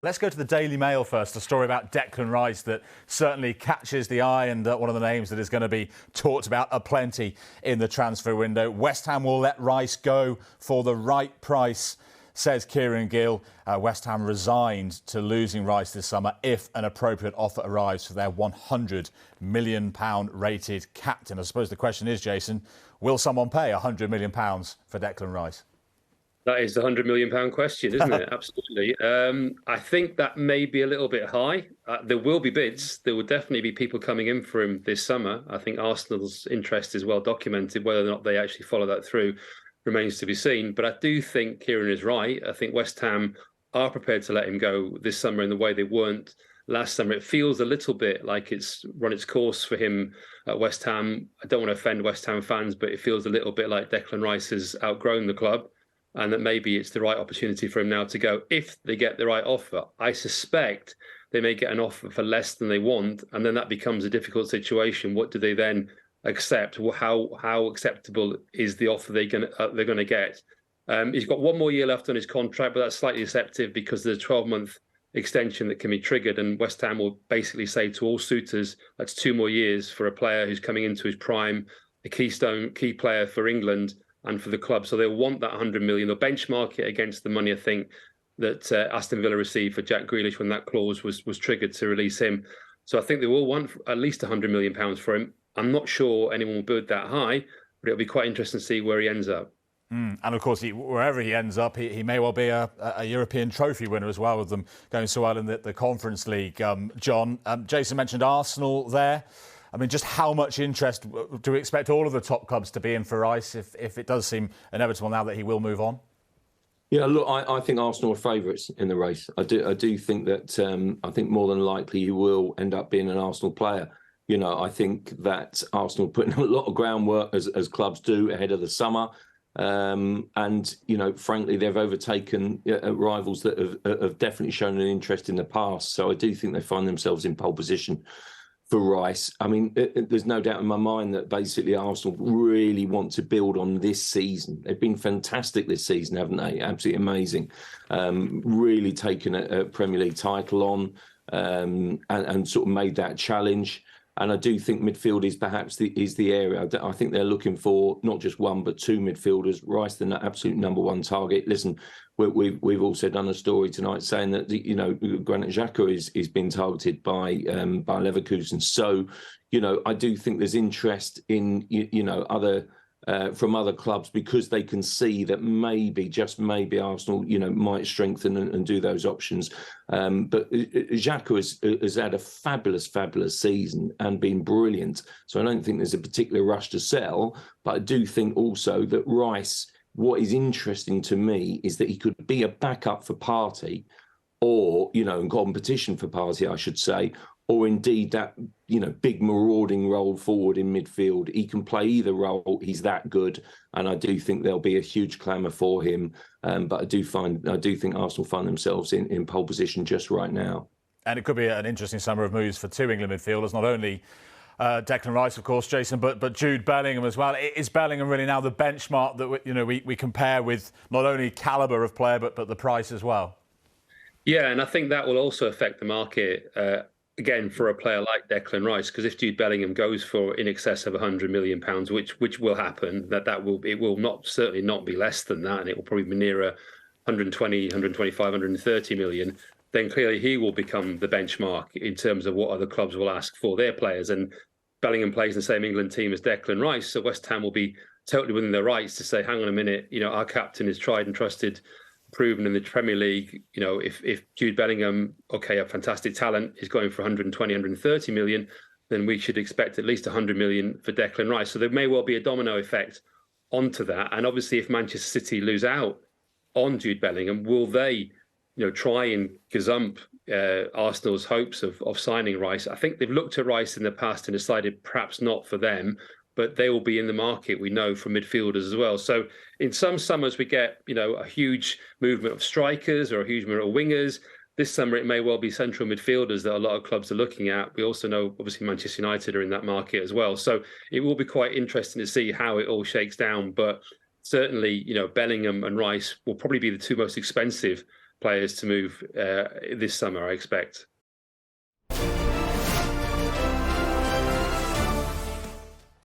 Let's go to the Daily Mail first, a story about Declan Rice that certainly catches the eye and one of the names that is going to be talked about aplenty in the transfer window. West Ham will let Rice go for the right price, says Kieran Gill. West Ham resigned to losing Rice this summer if an appropriate offer arrives for their £100 million rated captain. I suppose the question is, Jason, will someone pay £100 million for Declan Rice? That is the £100 million question, isn't it? Absolutely. I think that may be a little bit high. There will be bids. There will definitely be people coming in for him this summer. I think Arsenal's interest is well documented. Whether or not they actually follow that through remains to be seen. But I do think Kieran is right. I think West Ham are prepared to let him go this summer in the way they weren't last summer. It feels a little bit like it's run its course for him at West Ham. I don't want to offend West Ham fans, but it feels a little bit like Declan Rice has outgrown the club, and that maybe it's the right opportunity for him now to go if they get the right offer. I suspect they may get an offer for less than they want, and then that becomes a difficult situation. What do they then accept? How acceptable is the offer they're going to get? He's got one more year left on his contract, but that's slightly deceptive because there's a 12-month extension that can be triggered, and West Ham will basically say to all suitors, that's 2 more years for a player who's coming into his prime, a key player for England and for the club. So they'll want that 100 million. They'll benchmark it against the money, I think, that Aston Villa received for Jack Grealish when that clause was triggered to release him. So I think they will want at least £100 million for him. I'm not sure anyone will bid that high, but it'll be quite interesting to see where he ends up. And of course, wherever he ends up, he may well be a European trophy winner as well, with them going so well in the Conference League. John, Jason mentioned Arsenal there. I mean, just how much interest do we expect all of the top clubs to be in for Rice if it does seem inevitable now that he will move on? Yeah, look, I think Arsenal are favourites in the race. I do think that I think more than likely he will end up being an Arsenal player. You know, I think that Arsenal put in a lot of groundwork as clubs do ahead of the summer. And, you know, frankly, they've overtaken rivals that have definitely shown an interest in the past. So I do think they find themselves in pole position for Rice. I mean, there's no doubt in my mind that basically Arsenal really want to build on this season. They've been fantastic this season, haven't they? Absolutely amazing. Really taken a Premier League title on and sort of made that challenge. And I do think midfield is perhaps the area. I think they're looking for not just one, but 2 midfielders. Rice, the absolute #1 target. Listen, we've also done a story tonight saying that Granit Xhaka is being targeted by Leverkusen. So, I do think there's interest in other. From other clubs, because they can see that maybe, just maybe, Arsenal, might strengthen and do those options. But Xhaka has had a fabulous season and been brilliant. So I don't think there's a particular rush to sell. But I do think also that Rice, what is interesting to me is that he could be a backup for Partey, or, in competition for Partey, I should say, or indeed that, big marauding role forward in midfield. He can play either role. He's that good. And I do think there'll be a huge clamour for him. But I do think Arsenal find themselves in pole position just right now. And it could be an interesting summer of moves for 2 England midfielders, not only Declan Rice, of course, Jason, but Jude Bellingham as well. Is Bellingham really now the benchmark that we compare with, not only calibre of player, but the price as well? Yeah, and I think that will also affect the market, again, for a player like Declan Rice, because if Jude Bellingham goes for in excess of £100 million, which will happen, it will certainly not be less than that, and it will probably be nearer 120, 125, 130 million, then clearly he will become the benchmark in terms of what other clubs will ask for their players. And Bellingham plays in the same England team as Declan Rice, so West Ham will be totally within their rights to say, hang on a minute, our captain is tried and trusted, proven in the Premier League. If Jude Bellingham, a fantastic talent, is going for 120, 130 million, then we should expect at least 100 million for Declan Rice. So there may well be a domino effect onto that. And obviously, if Manchester City lose out on Jude Bellingham, will they, try and gazump Arsenal's hopes of signing Rice? I think they've looked at Rice in the past and decided perhaps not for them, but they will be in the market, we know, for midfielders as well. So in some summers we get, a huge movement of strikers or a huge movement of wingers. This summer it may well be central midfielders that a lot of clubs are looking at. We also know, obviously, Manchester United are in that market as well. So it will be quite interesting to see how it all shakes down. But certainly, Bellingham and Rice will probably be the 2 most expensive players to move this summer, I expect.